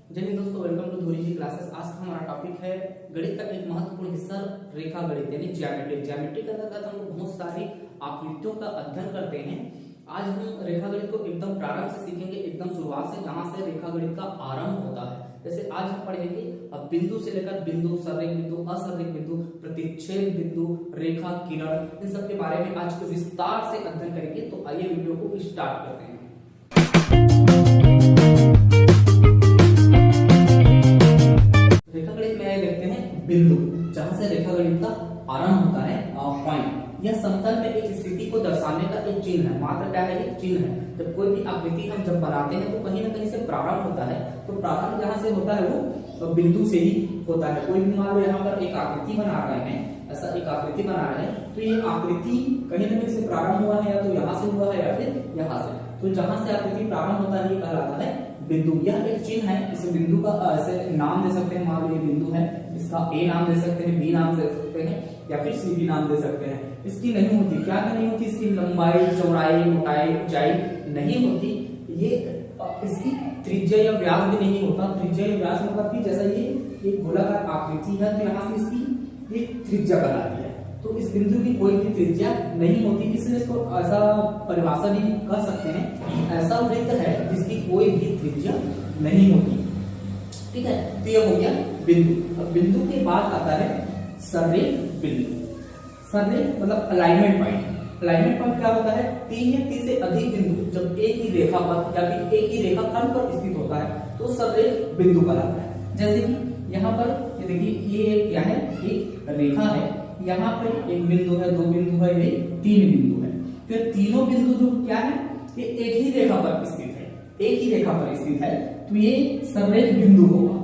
जय हिंद दोस्तों, welcome to धोरी जी क्लासेस। आज का हमारा टॉपिक है गणित का एक महत्वपूर्ण हिस्सा रेखा गणित यानी ज्यामिति। ज्यामिति के अंतर्गत हम लोग बहुत सारी आकृतियों का अध्ययन करते हैं। आज हम रेखा गणित को एकदम प्रारंभ से सीखेंगे, एकदम शुरुआत से, जहां से रेखा गणित का आरंभ होता है। जैसे आज हम पढ़ेंगे अब बिंदु से लेकर बिंदु, सररेख बिंदु, असररेख बिंदु, प्रतिच्छेद बिंदु, रेखा, किरण, इन सब के बारे में आज विस्तार से अध्ययन करेंगे। तो आइए वीडियो को स्टार्ट करते हैं। रेखा गणित में देखते हैं बिंदु, जहां से रेखा गणित का आरंभ होता है। पॉइंट यह समतल में एक स्थिति को दर्शाने का एक चिन्ह है। मात्र क्या है? एक चिन्ह है। जब कोई भी आकृति हम जब बनाते हैं तो कहीं ना कहीं से प्रारंभ होता है। तो प्रारंभ जहां से होता है वो बिंदु से ही होता है। कोई भी मान लो यहाँ पर एक आकृति बना रहे हैं, ऐसा एक आकृति बना रहे हैं, तो ये आकृति कहीं ना कहीं से प्रारंभ हुआ है, या तो यहाँ से हुआ है या फिर यहाँ से। तो जहां से आकृति प्रारंभ होता है ये कहलाता है बिंदु। यह एक चिन्ह है। इस बिंदु का ऐसे नाम दे सकते हैं। मान लो ये बिंदु है, इसका ए नाम दे सकते हैं, बी नाम दे सकते हैं, या फिर सी भी नाम दे सकते हैं। इसकी नहीं होती, क्या नहीं होती? इसकी लंबाई, चौड़ाई, मोटाई, ऊंचाई नहीं होती। ये इसकी त्रिज्या या व्यास भी नहीं होता। त्रिज्या या व्यास मतलब कि जैसा ये एक गोलाकार आकृति है तो यहाँ से इसकी ये त्रिज्या कहलाती है। तो इस बिंदु की कोई भी त्रिज्या नहीं होती, इसलिए इसको ऐसा परिभाषा भी कर सकते हैं कि ऐसा वृत्त है जिसकी कोई भी त्रिज्या नहीं होती। ठीक है, तो ये हो गया बिंदु। अब बिंदु के बाद आता है सररेख बिंदु। सररेख मतलब अलाइनमेंट पॉइंट। अलाइनमेंट पॉइंट क्या होता है? तीन या तीन से अधिक बिंदु जब एक ही रेखा पर या फिर एक ही रेखा खंड पर स्थित होता है तो सररेख बिंदु कहलाता है। जैसे कि यहाँ पर ये देखिए, ये क्या है? एक रेखा है, यहाँ पर एक बिंदु है, दो बिंदु है, ये तीन बिंदु है। तो तीनों बिंदु जो क्या है, ये एक ही रेखा पर स्थित है, एक ही रेखा पर स्थित है, तो ये सररेख बिंदु होगा।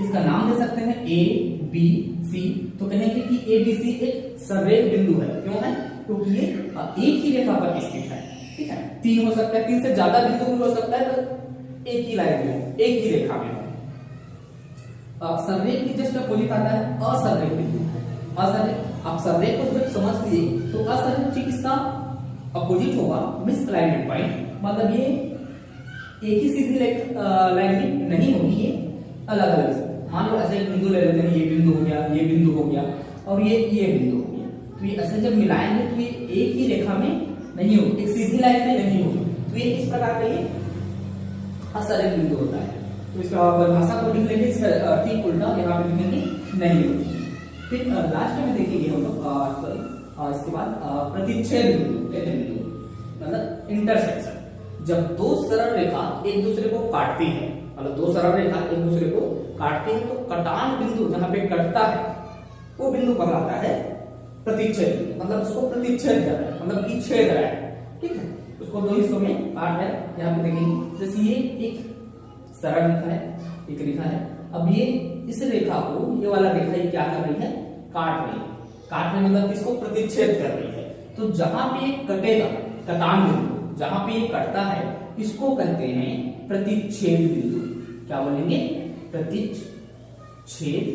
इसका नाम दे सकते हैं ए, बी, सी। तो कहेंगे कि ए, बी, सी एक सररेख बिंदु है। क्यों है? क्योंकि ये एक ही रेखा पर स्थित है। ठीक है, तीन हो सकता है, तीन से ज्यादा बिंदु भी हो सकता है, तो एक ही लाइन में, एक ही रेखा में हो। सररेख की जस्ट अपोजिट आता है असररेख बिंदु। असररेख, आप सररेख को जब समझ लिए तो असररेख ठीक इसका अपोजिट होगा, मिसअलाइनमेंट पॉइंट। मतलब ये एक ही सीधी लाइन में नहीं होगी, ये अलग अलग। मान लो ऐसे एक बिंदु ले लेते हैं, ये बिंदु हो गया, ये बिंदु हो गया, और ये बिंदु हो गया। तो ये ऐसे जब मिलाएंगे तो ये एक ही रेखा में नहीं होगी, एक सीधी लाइन में नहीं होगी। तो ये इस प्रकार का ये असररेख बिंदु होता है। तो इसका परिभाषा को लिख लेंगे, इसका ठीक उल्टा यहाँ पे लिखेंगे नहीं होगी। फिर लास्ट में देखेंगे हम लोग इसके बाद प्रतिच्छेद बिंदु मतलब इंटरसेक्शन। जब दो सरल रेखा एक दूसरे को काटती है, मतलब दो सरल रेखा एक दूसरे को काटती है, तो कटान बिंदु जहां पे कटता है वो बिंदु कहलाता है प्रतिच्छेद बिंदु। मतलब उसको प्रतिच्छेद कर रहा है, मतलब कि छेद रहा है। ठीक है, उसको दो हिस्सों में काट रहा है। यहाँ पे देखेंगे जैसे ये एक सरल रेखा है, एक रेखा है। अब ये इस रेखा को, ये वाला रेखा ये क्या कर रही है? काट रही है। काट रही मतलब इसको प्रतिच्छेद कर रही है। तो जहां पे ये कटेगा, कटान बिंदु जहां पे ये कटता है, इसको कहते हैं प्रतिच्छेद बिंदु। क्या बोलेंगे? प्रतिच्छेद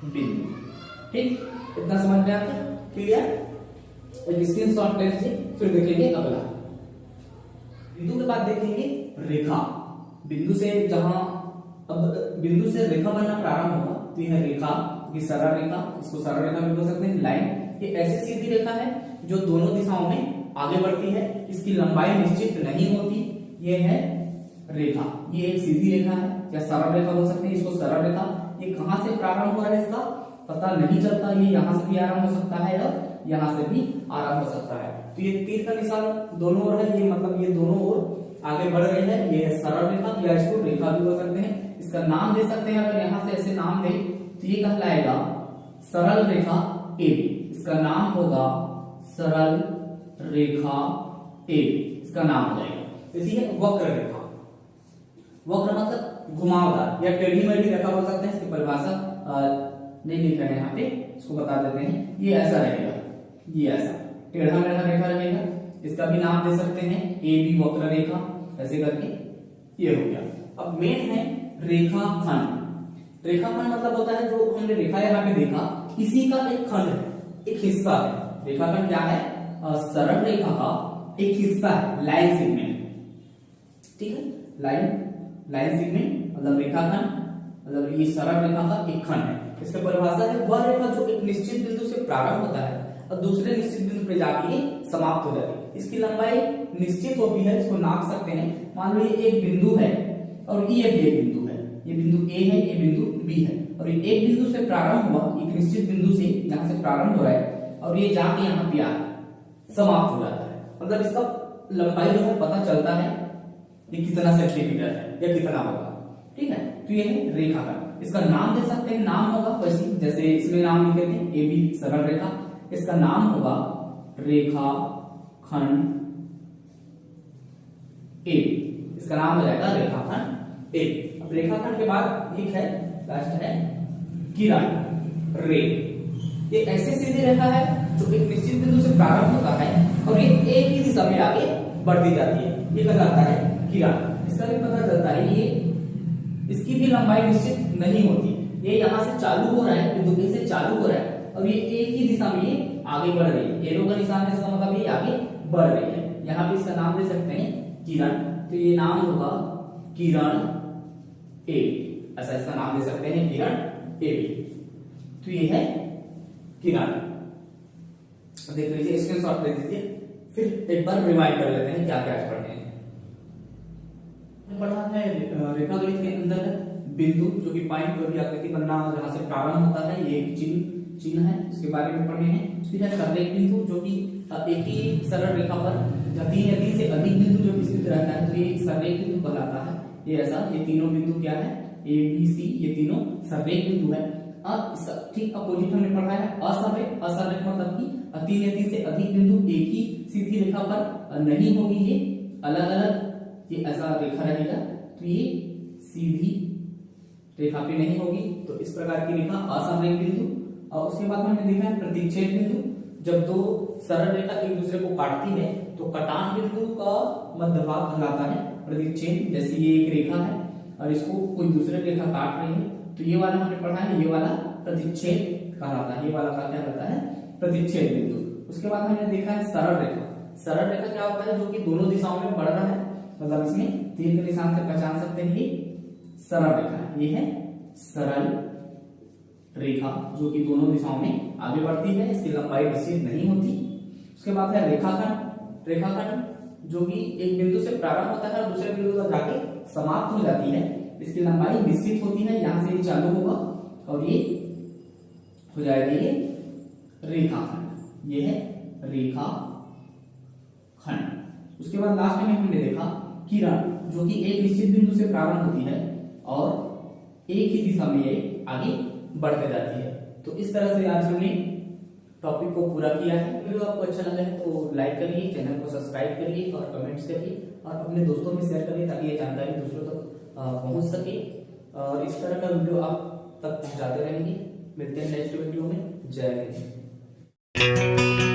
बिंदु। ठीक, इतना समझ में आता है? क्लियर? एक स्क्रीनशॉट ले लीजिए, फिर देखेंगे अगला। बिंदु के बाद देखेंगे रेखा। बिंदु से जहां अब बिंदु से रेखा बनना प्रारंभ होगा तो यह रेखा, ये सरल रेखा, इसको सरल रेखा भी बोल सकते हैं, लाइन। ये ऐसी सीधी रेखा है जो दोनों दिशाओं में आगे बढ़ती है। इसकी लंबाई निश्चित नहीं होती। ये है रेखा, ये एक सीधी रेखा है या सरल रेखा बोल सकते हैं इसको, सरल रेखा। ये कहां से प्रारंभ हो रहा है इसका पता नहीं चलता। ये यहाँ से भी आरंभ हो सकता है और यहाँ से भी आरंभ हो सकता है। तो ये तीर का निशान दोनों ओर है, ये मतलब ये दोनों ओर आगे बढ़ रही है। ये है सरल रेखा, या इसको रेखा भी बोल सकते हैं। इसका नाम दे सकते हैं, अगर यहाँ से ऐसे नाम दे तो ये कहलाएगा सरल रेखा ए बी। इसका नाम होगा सरल रेखा ए बी, इसका नाम हो जाएगा। इसी है वक्र रेखा। वक्र मतलब घुमावदार या टेढ़ी मेढ़ी रेखा बोल सकते हैं। इसकी परिभाषा नहीं लिख रहे हैं यहाँ पे, इसको बता देते हैं। ये ऐसा रहेगा, ये ऐसा टेढ़ा मेढ़ा रेखा रहेगा। इसका भी नाम दे सकते हैं ए बी वक्र रेखा, ऐसे करके ये हो गया। अब मेन है रेखाखंड। रेखाखंड मतलब होता है जो हमने रेखा यहाँ पे देखा, इसी का एक खंड है, एक हिस्सा है। रेखाखंड क्या है? सरल रेखा का एक हिस्सा है, लाइन सेगमेंट। ठीक है, लाइन लाइन सेगमेंट मतलब रेखाखंड, मतलब ये सरल रेखा का एक खंड है। इसका परिभाषा है वह रेखा जो एक निश्चित बिंदु से प्रारंभ होता है और दूसरे निश्चित बिंदु पर जाके समाप्त हो जाती है। इसकी लंबाई निश्चित होती है, इसको नाप सकते हैं। मान लो ये एक बिंदु है और ये भी एक बिंदु है, ये बिंदु ए है, ये बिंदु बी है, और ये एक बिंदु से प्रारंभ हुआ, एक निश्चित बिंदु से यहाँ से प्रारंभ हो रहा है और ये जाके यहाँ पे समाप्त हो जाता है। मतलब इसका लंबाई जो है पता चलता है ये कितना सेंटीमीटर है या कितना होगा। ठीक है, तो ये है रेखाखंड। इसका नाम दे सकते हैं, नाम होगा वैसे जैसे इसमें नाम लिखे थे ए बी सरल रेखा, इसका नाम होगा रेखाखंड ए, इसका नाम हो जाएगा रेखाखंड ए। अब रेखाखंड के बाद एक है लास्ट है किरण रे। ये ऐसे सीधी रेखा है जो एक निश्चित बिंदु से प्रारंभ होता है और ये एक ही दिशा में आगे बढ़ती जाती है, ये कहलाता है किरण। इसका भी पता चलता है ये इसकी भी लंबाई निश्चित नहीं होती, ये यहाँ से चालू हो रहा है, बिंदु ए से चालू हो रहा है और ये एक ही दिशा में ये आगे बढ़ रही है। एरो का निशान है, इसका मतलब ये आगे बढ़ रही है। यहाँ पे इसका नाम दे सकते हैं किरण, तो ये नाम होगा किरण ए, ऐसा इसका नाम दे सकते हैं किरण ए। तो ये है किरण। देख लीजिए, स्क्रीनशॉट ले लीजिए, फिर एक बार रिवाइंड कर लेते हैं क्या क्या पढ़े हैं। पढ़ा है रेखागणित के अंदर बिंदु जो कि पॉइंट जो भी आकृति बनना जहां से प्रारंभ होता है, ये एक चिन्ह है, इसके बारे में पढ़े हैं। फिर है सरल बिंदु जो कि एक ही सरल रेखा पर तीन या तीन से अधिक बिंदु जो स्थित रहता है, तो ये सरल बिंदु कहलाता है। ये ऐसा, ये तीनों बिंदु क्या है, ए बी सी, ये तीनों सरल बिंदु है। ठीक अपोजिट हमने पढ़ा है असरल। असरल मतलब कि तीन या तीन से अधिक बिंदु एक ही सीधी रेखा पर नहीं होगी, ये अलग अलग ये ऐसा रेखा रहेगा, तो ये सीधी रेखा पे नहीं होगी, तो इस प्रकार की रेखा असमरेख बिंदु। और उसके बाद हमने देखा है प्रतिच्छेद बिंदु, जब दो सरल रेखा एक दूसरे को काटती है तो कटान बिंदु का मध्य भाग कहलाता है प्रतिच्छेद। जैसे ये एक रेखा है और इसको कोई दूसरी रेखा काट रही है, तो ये वाला हमने पढ़ा है, ये वाला प्रतिच्छेद कहलाता है, ये वाला क्या कहलाता है, प्रतिच्छेद बिंदु। उसके बाद हमने देखा है सरल रेखा। सरल रेखा क्या होता है, जो कि दोनों दिशाओं में बढ़ रहा है, मतलब इसमें तीर के निशान से पहचान सकते हैं ये सरल रेखा है। ये है सरल रेखा जो कि दोनों दिशाओं में आगे बढ़ती है, इसकी लंबाई निश्चित नहीं होती। उसके बाद है रेखाखंड। रेखाखंड जो कि एक बिंदु से प्रारंभ होता है और दूसरे बिंदु तक जाके समाप्त हो जाती है, इसकी लंबाई निश्चित होती है। यहां से ये चालू होगा और ये हो जाएगा ये रेखाखंड, ये है रेखाखंड। उसके बाद लास्ट में हमने देखा किरण, जो कि एक निश्चित बिंदु से प्रारंभ होती है और एक ही दिशा में ये आगे बढ़ते जाती है। तो इस तरह से आज हमने टॉपिक को पूरा किया है। वीडियो आपको अच्छा लगा है तो लाइक करिए, चैनल को सब्सक्राइब करिए और कमेंट्स करिए और अपने दोस्तों में शेयर करिए ताकि ये जानकारी दूसरों तक पहुंच सके और इस तरह का वीडियो आप तक पहुंचाते रहेंगे। मिलते हैं नेक्स्ट वीडियो में। जय हिंद।